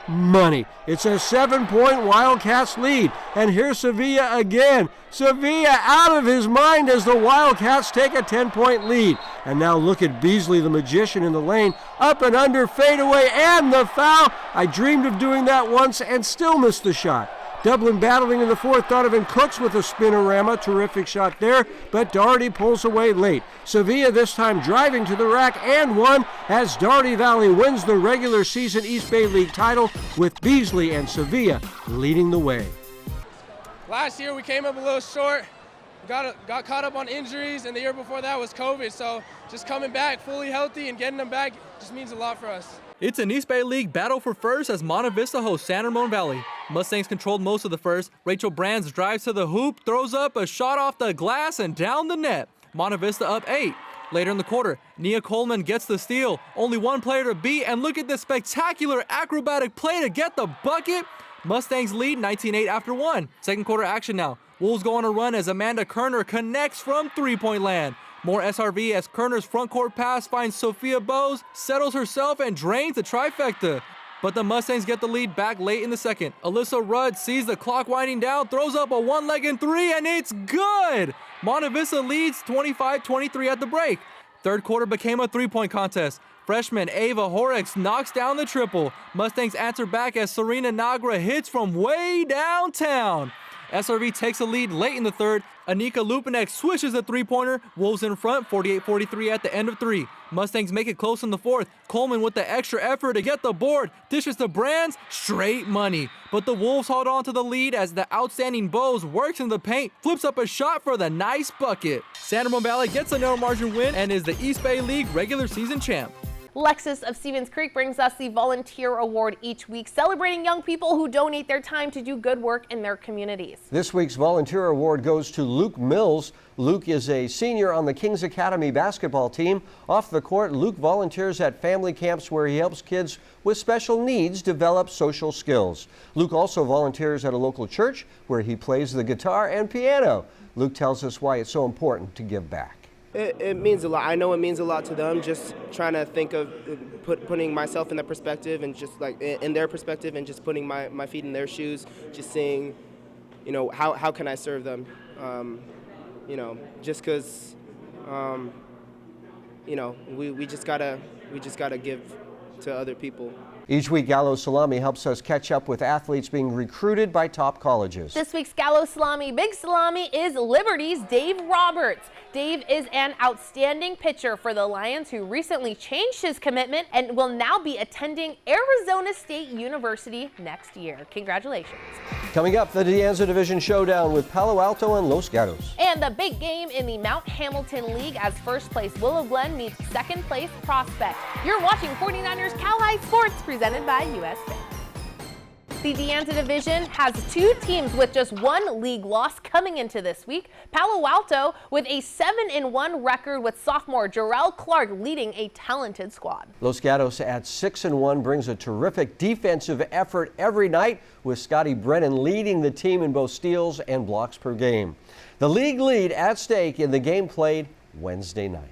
Money. It's a 7-point Wildcats lead. And here's Sevilla again. Sevilla out of his mind as the Wildcats take a 10-point lead. And now look at Beasley, the magician in the lane. Up and under, fadeaway, and the foul. I dreamed of doing that once and still missed the shot. Dublin battling in the fourth. Donovan Cooks with a spinorama. Terrific shot there, but Doherty pulls away late. Sevilla this time driving to the rack and one as Doherty Valley wins the regular season East Bay League title with Beasley and Sevilla leading the way. Last year we came up a little short, got caught up on injuries, and the year before that was COVID. So just coming back fully healthy and getting them back just means a lot for us. It's an East Bay League battle for first as Monte Vista hosts San Ramon Valley. Mustangs controlled most of the first. Rachel Brands drives to the hoop, throws up a shot off the glass and down the net. Monte Vista up 8. Later in the quarter, Nia Coleman gets the steal. Only one player to beat, and look at this spectacular acrobatic play to get the bucket. Mustangs lead 19-8 after 1. Second quarter action now. Wolves go on a run as Amanda Kerner connects from three-point land. More SRV as Kerner's front court pass finds Sophia Bowes, settles herself and drains the trifecta. but the Mustangs get the lead back late in the second. Alyssa Rudd sees the clock winding down, throws up a one-legged three, and it's good! Monte Vista leads 25-23 at the break. Third quarter became a three-point contest. Freshman Ava Horrocks knocks down the triple. Mustangs answer back as Serena Nagra hits from way downtown. SRV takes a lead late in the third. Anika Lupinek swishes a three-pointer. Wolves in front, 48-43 at the end of three. Mustangs make it close in the fourth. Coleman with the extra effort to get the board. Dishes to Brands, straight money. But the Wolves hold on to the lead as the outstanding Bows works in the paint, flips up a shot for the nice bucket. San Ramon Valley gets a narrow margin win and is the East Bay League regular season champ. Lexus of Stevens Creek brings us the Volunteer Award each week, celebrating young people who donate their time to do good work in their communities. This week's Volunteer Award goes to Luke Mills. Luke is a senior on the Kings Academy basketball team. Off the court, Luke volunteers at family camps where he helps kids with special needs develop social skills. Luke also volunteers at a local church where he plays the guitar and piano. Luke tells us why it's so important to give back. It means a lot. I know it means a lot to them. Just trying to think of putting myself in their perspective and just like in their perspective and just putting my feet in their shoes. Just seeing, you know, how can I serve them? You know, just because, you know, we just gotta give to other people. Each week, Gallo Salami helps us catch up with athletes being recruited by top colleges. This week's Gallo Salami Big Salami is Liberty's Dave Roberts. Dave is an outstanding pitcher for the Lions who recently changed his commitment and will now be attending Arizona State University next year. Congratulations. Coming up, the De Anza Division Showdown with Palo Alto and Los Gatos. And the big game in the Mount Hamilton League as first place Willow Glen meets second place Prospect. You're watching 49ers Cal-Hi Sports presented by US Bank. The De Anza Division has two teams with just one league loss coming into this week. Palo Alto with a 7-1 record with sophomore Jarrell Clark leading a talented squad. Los Gatos at 6-1 brings a terrific defensive effort every night with Scotty Brennan leading the team in both steals and blocks per game. The league lead at stake in the game played Wednesday night.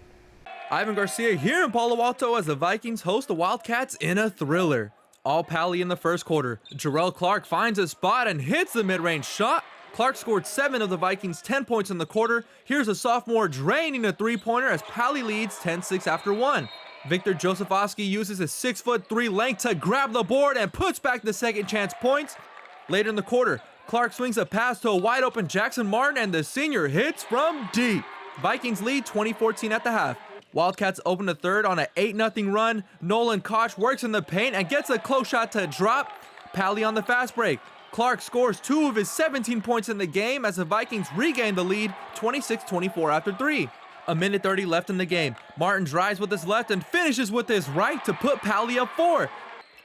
Ivan Garcia here in Palo Alto as the Vikings host the Wildcats in a thriller. All Pally in the first quarter. Jarrell Clark finds a spot and hits the mid-range shot. Clark scored 7 of the Vikings' 10 points in the quarter. Here's a sophomore draining a three-pointer as Pally leads 10-6 after 1. Victor Josefowski uses his 6'3" length to grab the board and puts back the second chance points. Later in the quarter, Clark swings a pass to a wide-open Jackson Martin and the senior hits from deep. Vikings lead 20-14 at the half. Wildcats open the third on an 8-0 run. Nolan Koch works in the paint and gets a close shot to drop. Pally on the fast break. Clark scores 2 of his 17 points in the game as the Vikings regain the lead 26-24 after 3. A minute 30 left in the game. Martin drives with his left and finishes with his right to put Pally up 4.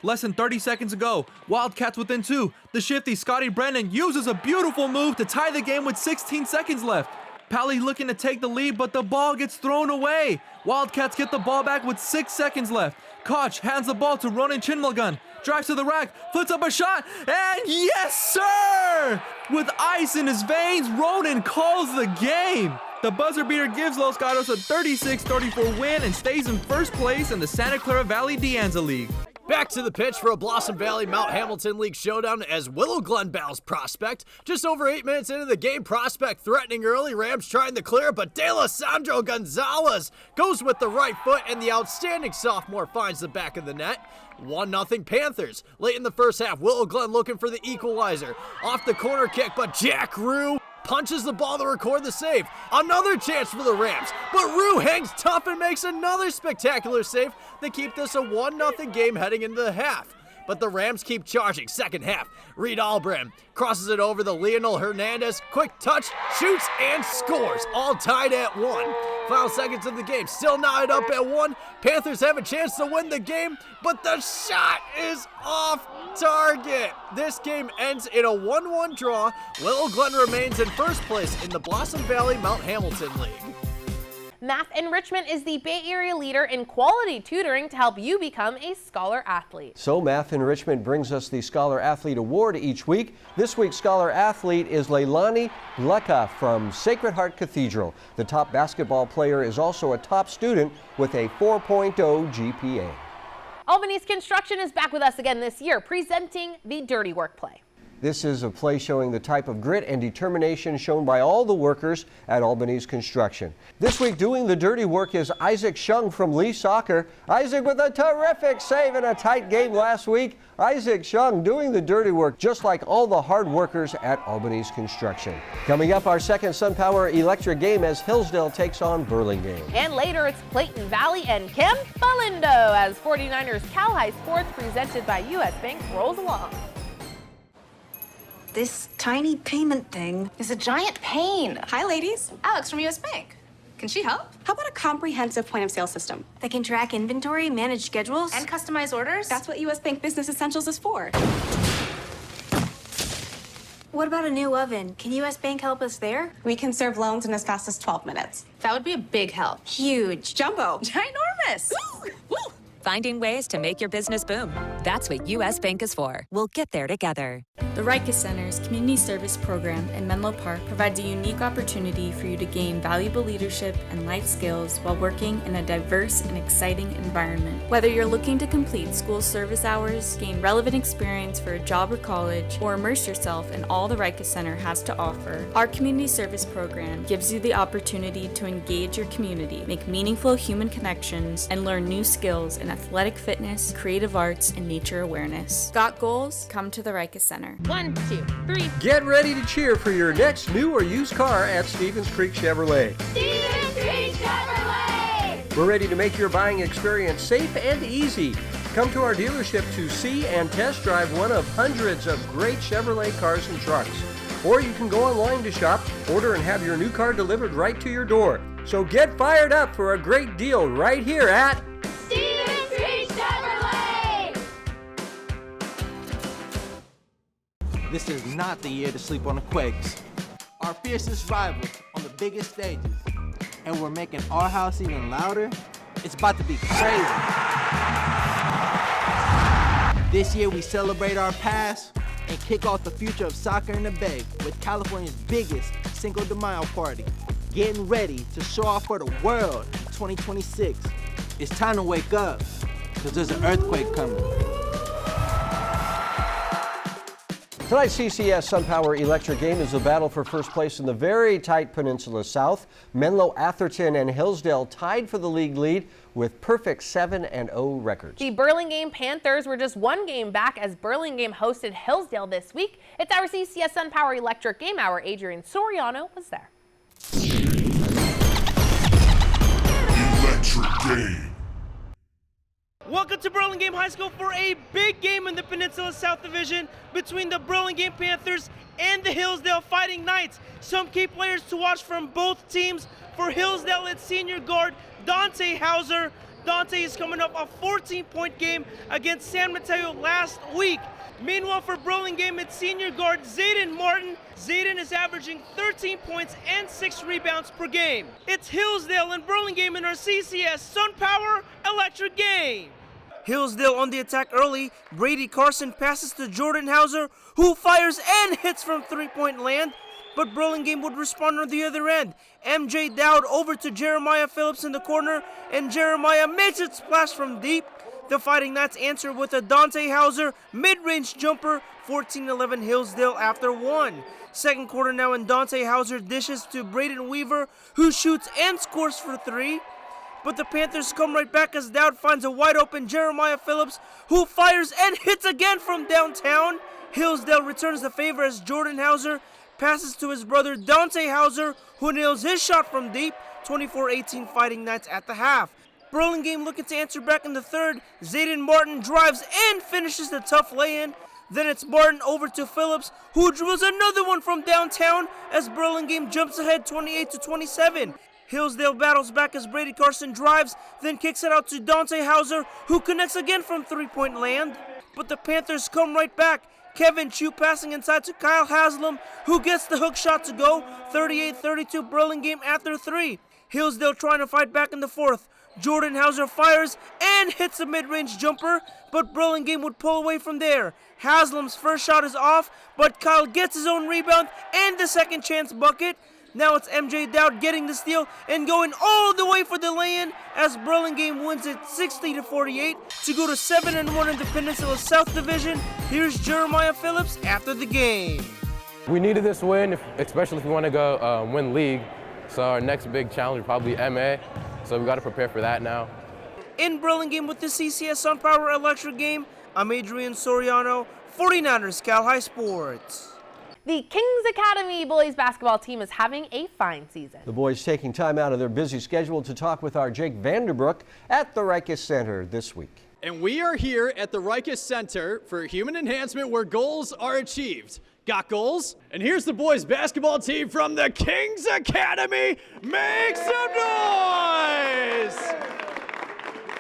Less than 30 seconds ago, Wildcats within 2. The shifty Scotty Brennan uses a beautiful move to tie the game with 16 seconds left. Pally looking to take the lead, but the ball gets thrown away. Wildcats get the ball back with 6 seconds left. Koch hands the ball to Ronan Chinmalgun. Drives to the rack, flips up a shot, and yes, sir! With ice in his veins, Ronan calls the game. The buzzer beater gives Los Gatos a 36-34 win and stays in first place in the Santa Clara Valley De Anza League. Back to the pitch for a Blossom Valley Mount Hamilton League showdown as Willow Glen battles Prospect. Just over 8 minutes into the game, Prospect threatening early. Rams trying to clear, but D'Alessandro Gonzalez goes with the right foot, and the outstanding sophomore finds the back of the net. 1-0 Panthers. Late in the first half, Willow Glen looking for the equalizer. Off the corner kick, but Jack Rue punches the ball to record the save. Another chance for the Rams, but Rue hangs tough and makes another spectacular save to keep this a 1-0 game heading into the half. But the Rams keep charging. Second half, Reed Albram crosses it over to Leonel Hernandez. Quick touch, shoots, and scores. All tied at 1. Final seconds of the game, still knotted up at 1. Panthers have a chance to win the game, but the shot is off target. This game ends in a 1-1 draw. Willow Glen remains in first place in the Blossom Valley Mount Hamilton League. Math Enrichment is the Bay Area leader in quality tutoring to help you become a Scholar Athlete. So Math Enrichment brings us the Scholar Athlete Award each week. This week's Scholar Athlete is Leilani Bleka from Sacred Heart Cathedral. The top basketball player is also a top student with a 4.0 GPA. Albany's Construction is back with us again this year, presenting the Dirty Work play. This is a play showing the type of grit and determination shown by all the workers at Albany's Construction. This week doing the dirty work is Isaac Shung from Lee Soccer. Isaac with a terrific save in a tight game last week. Isaac Shung doing the dirty work just like all the hard workers at Albany's Construction. Coming up, our second SunPower Electric game as Hillsdale takes on Burlingame. And later it's Clayton Valley and Kempalindo as 49ers Cal-Hi Sports presented by U.S. Bank rolls along. This tiny payment thing is a giant pain. Hi, ladies. Alex from U.S. Bank. Can she help? How about a comprehensive point-of-sale system that can track inventory, manage schedules, and customize orders? That's what U.S. Bank Business Essentials is for. What about a new oven? Can U.S. Bank help us there? We can serve loans in as fast as 12 minutes. That would be a big help. Huge. Jumbo. Ginormous. Finding ways to make your business boom. That's what U.S. Bank is for. We'll get there together. The Rikers Center's Community Service Program in Menlo Park provides a unique opportunity for you to gain valuable leadership and life skills while working in a diverse and exciting environment. Whether you're looking to complete school service hours, gain relevant experience for a job or college, or immerse yourself in all the Rikers Center has to offer, our Community Service Program gives you the opportunity to engage your community, make meaningful human connections, and learn new skills in athletic fitness, creative arts, and nature awareness. Got goals? Come to the Rikers Center. 1, 2, 3. Get ready to cheer for your next new or used car at Stevens Creek Chevrolet. Stevens Creek Chevrolet! We're ready to make your buying experience safe and easy. Come to our dealership to see and test drive one of hundreds of great Chevrolet cars and trucks. Or you can go online to shop, order, and have your new car delivered right to your door. So get fired up for a great deal right here at Stevens Creek Chevrolet! This is not the year to sleep on the Quakes. Our fiercest rivals on the biggest stages. And we're making our house even louder. It's about to be crazy. This year we celebrate our past and kick off the future of soccer in the Bay with California's biggest Cinco de Mayo party. Getting ready to show off for the world in 2026. It's time to wake up, because there's an earthquake coming. Tonight's CCS SunPower Electric game is a battle for first place in the very tight Peninsula South. Menlo, Atherton, and Hillsdale tied for the league lead with perfect 7-0 records. The Burlingame Panthers were just one game back as Burlingame hosted Hillsdale this week. It's our CCS SunPower Electric Game Hour. Adrian Soriano was there. Electric game. Welcome to Burlingame High School for a big game in the Peninsula South Division between the Burlingame Panthers and the Hillsdale Fighting Knights. Some key players to watch from both teams. For Hillsdale, it's senior guard Dante Hauser. Dante is coming up a 14-point game against San Mateo last week. Meanwhile, for Burlingame, it's senior guard Zayden Martin. Zayden is averaging 13 points and 6 rebounds per game. It's Hillsdale and Burlingame in our CCS SunPower Electric game. Hillsdale on the attack early. Brady Carson passes to Jordan Hauser, who fires and hits from three-point land. But Burlingame would respond on the other end. MJ Dowd over to Jeremiah Phillips in the corner, and Jeremiah makes it splash from deep. The Fighting Knights answer with a Dante Hauser mid-range jumper, 14-11 Hillsdale after one. Second quarter now, and Dante Hauser dishes to Braden Weaver, who shoots and scores for three. But the Panthers come right back as Dowd finds a wide-open Jeremiah Phillips, who fires and hits again from downtown. Hillsdale returns the favor as Jordan Hauser passes to his brother Dante Hauser, who nails his shot from deep. 24-18 Fighting Knights at the half. Burlingame looking to answer back in the third. Zayden Martin drives and finishes the tough lay-in. Then it's Martin over to Phillips, who dribbles another one from downtown as Burlingame jumps ahead 28-27. Hillsdale battles back as Brady Carson drives, then kicks it out to Dante Hauser, who connects again from three-point land. But the Panthers come right back. Kevin Chu passing inside to Kyle Haslam, who gets the hook shot to go. 38-32 Burlingame after three. Hillsdale trying to fight back in the fourth. Jordan Hauser fires and hits a mid-range jumper, but Burlingame would pull away from there. Haslam's first shot is off, but Kyle gets his own rebound and the second chance bucket. Now it's MJ Dowd getting the steal and going all the way for the lay-in as Burlingame wins it 60-48 to go to 7-1 in the Peninsula South Division. Here's Jeremiah Phillips after the game. We needed this win, especially if we want to go win league. So our next big challenge will probably be MA. So we got to prepare for that now. In Burlingame with the CCS SunPower Electric game, I'm Adrian Soriano, 49ers Cal-Hi Sports. The Kings Academy boys basketball team is having a fine season. The boys taking time out of their busy schedule to talk with our Jake Vanderbrook at the Rikus Center this week. And we are here at the Rikus Center for human enhancement where goals are achieved. Got goals? And here's the boys basketball team from the Kings Academy. Make some noise!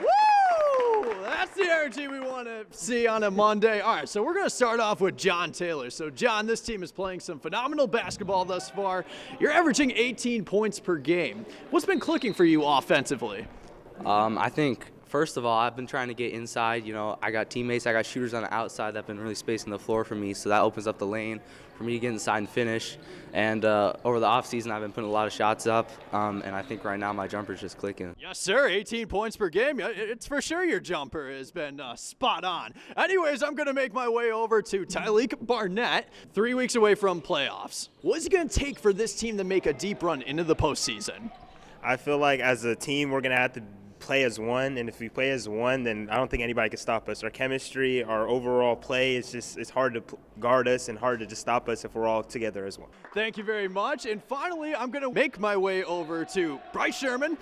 Woo! That's the energy we want to see on a Monday. All right, so we're going to start off with John Taylor. So, John, this team is playing some phenomenal basketball thus far. You're averaging 18 points per game. What's been clicking for you offensively? I think, first of all, I've been trying to get inside. You know, I got teammates, I got shooters on the outside that have been really spacing the floor for me, so that opens up the lane for me to get inside and finish. And over the offseason, I've been putting a lot of shots up, and I think right now my jumper's just clicking. Yes, sir. 18 points per game. It's for sure your jumper has been spot on. Anyways, I'm going to make my way over to Tyleek Barnett, 3 weeks away from playoffs. What's it going to take for this team to make a deep run into the postseason? I feel like as a team, we're going to have to play as one, and if we play as one, then I don't think anybody can stop us. Our chemistry, our overall play, it's hard to guard us and hard to just stop us if we're all together as one. Thank you very much. And finally, I'm going to make my way over to Bryce Sherman.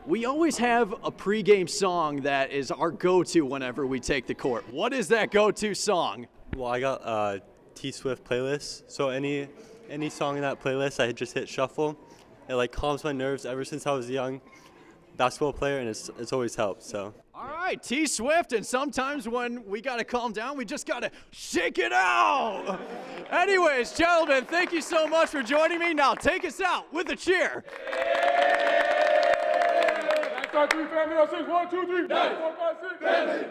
We always have a pregame song that is our go-to whenever we take the court. What is that go-to song? Well, I got T-Swift playlist, so any song in that playlist, I just hit shuffle. It like calms my nerves ever since I was young basketball player, and it's always helped. So all right, T-Swift, and sometimes when we got to calm down, we just got to shake it out. Anyways, gentlemen, thank you so much for joining me. Now take us out with a cheer. 9, 3, family, 6, 1, 2, 3, 9, 4, 5, 6, family.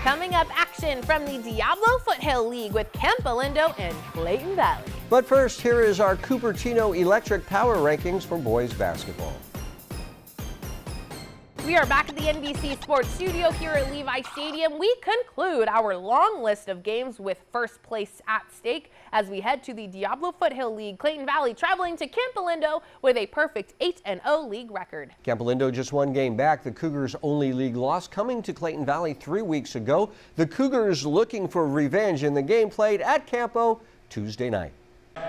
Coming up, action from the Diablo Foothill League with Campo Lindo and Clayton Valley. But first, here is our Cupertino Electric Power Rankings for boys basketball. We are back at the NBC Sports Studio here at Levi Stadium. We conclude our long list of games with first place at stake as we head to the Diablo Foothill League. Clayton Valley traveling to Campo Lindo with a perfect 8-0 league record. Campo Lindo just one game back. The Cougars' only league loss coming to Clayton Valley 3 weeks ago. The Cougars looking for revenge in the game played at Campo Tuesday night.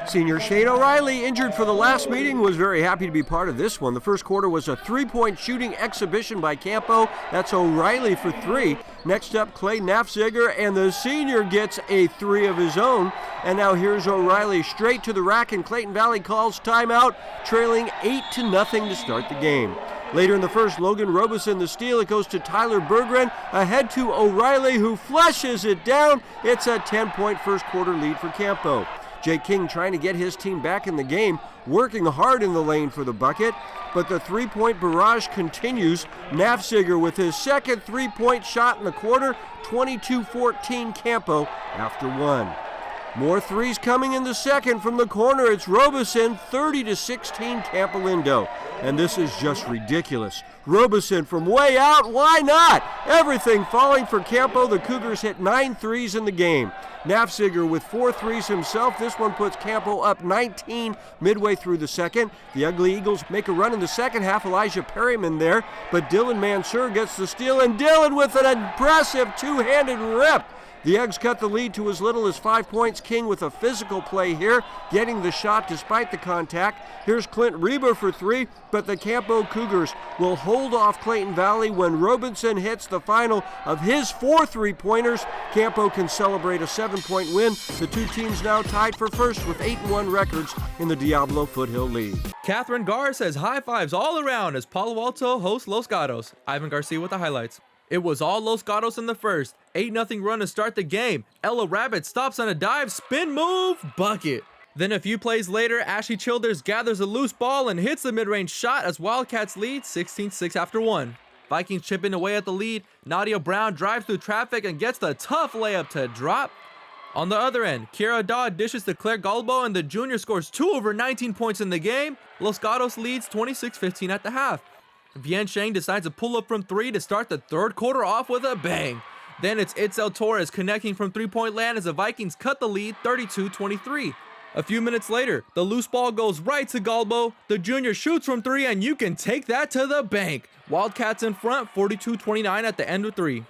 Senior Shane O'Reilly, injured for the last meeting, was very happy to be part of this one. The first quarter was a three-point shooting exhibition by Campo. That's O'Reilly for 3. Next up, Clay Nafziger, and the senior gets a 3 of his own. And now here's O'Reilly straight to the rack, and Clayton Valley calls timeout, trailing 8-0 to start the game. Later in the first, Logan Robeson the steal. It goes to Tyler Berggren, ahead to O'Reilly, who flushes it down. It's a 10-point first quarter lead for Campo. Jay King trying to get his team back in the game, working hard in the lane for the bucket, but the three-point barrage continues. Nafziger with his second three-point shot in the quarter, 22-14 Campo after 1. More threes coming in the second from the corner. It's Robeson, 30-16 Campo Lindo. And this is just ridiculous. Robeson from way out, why not? Everything falling for Campo. The Cougars hit 9 threes in the game. Nafziger with 4 threes himself. This one puts Campo up 19 midway through the second. The Ugly Eagles make a run in the second half. Elijah Perryman there, but Dylan Mansour gets the steal, and Dylan with an impressive two-handed rip. The Uggs cut the lead to as little as 5 points. King with a physical play here, getting the shot despite the contact. Here's Clint Reba for 3, but the Campo Cougars will hold off Clayton Valley when Robeson hits the final of his 4 3-pointers. Campo can celebrate a 7-point win. The two teams now tied for first with 8-1 records in the Diablo Foothill League. Catherine Garr says high fives all around as Palo Alto hosts Los Gatos. Ivan Garcia with the highlights. It was all Los Gatos in the first. 8-0 run to start the game. Ella Rabbit stops on a dive, spin move, bucket. Then a few plays later, Ashley Childers gathers a loose ball and hits the mid-range shot as Wildcats lead 16-6 after 1. Vikings chipping away at the lead. Nadia Brown drives through traffic and gets the tough layup to drop. On the other end, Kiera Dodd dishes to Claire Galbo and the junior scores 2 over 19 points in the game. Los Gatos leads 26-15 at the half. Vian Sheng decides to pull up from 3 to start the third quarter off with a bang. Then it's Itzel Torres connecting from 3-point land as the Vikings cut the lead 32-23. A few minutes later, the loose ball goes right to Galbo. The junior shoots from 3 and you can take that to the bank. Wildcats in front 42-29 at the end of 3.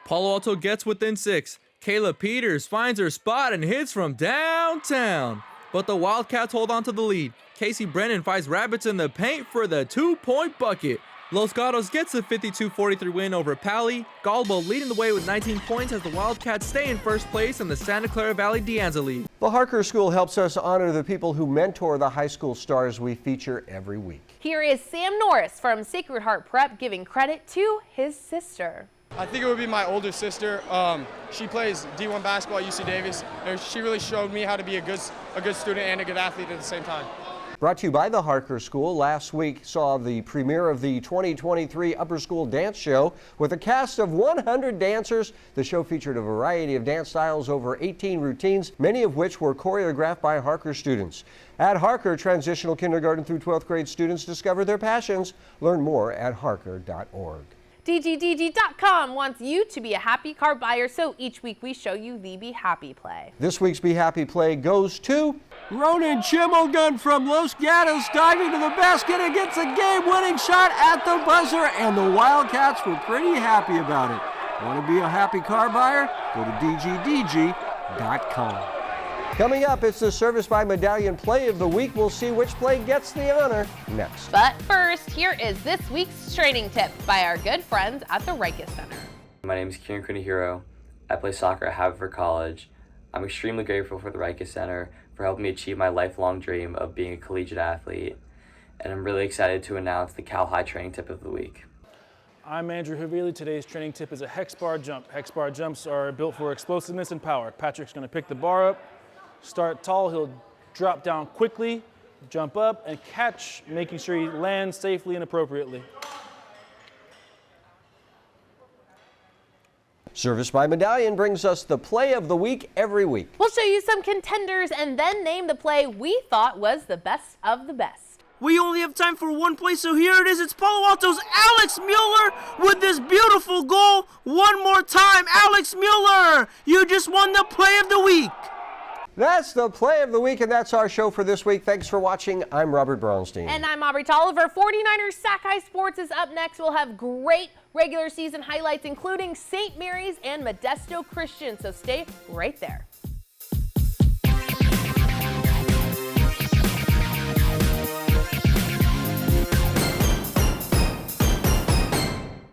Palo Alto gets within 6. Kayla Peters finds her spot and hits from downtown. But the Wildcats hold on to the lead. Casey Brennan finds rabbits in the paint for the 2-point bucket. Los Gatos gets a 52-43 win over Pali. Galbo leading the way with 19 points as the Wildcats stay in first place in the Santa Clara Valley De Anza League. The Harker School helps us honor the people who mentor the high school stars we feature every week. Here is Sam Norris from Sacred Heart Prep giving credit to his sister. I think it would be my older sister. She plays D1 basketball at UC Davis, and she really showed me how to be a good student and a good athlete at the same time. Brought to you by the Harker School. Last week saw the premiere of the 2023 Upper School Dance Show with a cast of 100 dancers. The show featured a variety of dance styles, over 18 routines, many of which were choreographed by Harker students. At Harker, transitional kindergarten through 12th grade students discover their passions. Learn more at harker.org. DGDG.com wants you to be a happy car buyer, so each week we show you the Be Happy play. This week's Be Happy play goes to Ronan Chimmelgun from Los Gatos, diving to the basket and gets a game-winning shot at the buzzer, and the Wildcats were pretty happy about it. Want to be a happy car buyer? Go to DGDG.com. Coming up, it's the Service by Medallion Play of the Week. We'll see which play gets the honor next. But first, here is this week's training tip by our good friends at the Rikus Center. My name is Kieran Kunihiro. I play soccer at Haverford College. I'm extremely grateful for the Rikus Center for helping me achieve my lifelong dream of being a collegiate athlete. And I'm really excited to announce the Cal-Hi training tip of the week. I'm Andrew Havili. Today's training tip is a hex bar jump. Hex bar jumps are built for explosiveness and power. Patrick's going to pick the bar up. Start tall, he'll drop down quickly, jump up, and catch, making sure he lands safely and appropriately. Service by Medallion brings us the play of the week every week. We'll show you some contenders and then name the play we thought was the best of the best. We only have time for one play, so here it is. It's Palo Alto's Alex Mueller with this beautiful goal. One more time, Alex Mueller, you just won the play of the week. That's the play of the week, and that's our show for this week. Thanks for watching. I'm Robert Braunstein. And I'm Aubrey Tolliver. 49ers Sac-hi Sports is up next. We'll have great regular season highlights, including St. Mary's and Modesto Christian, so stay right there.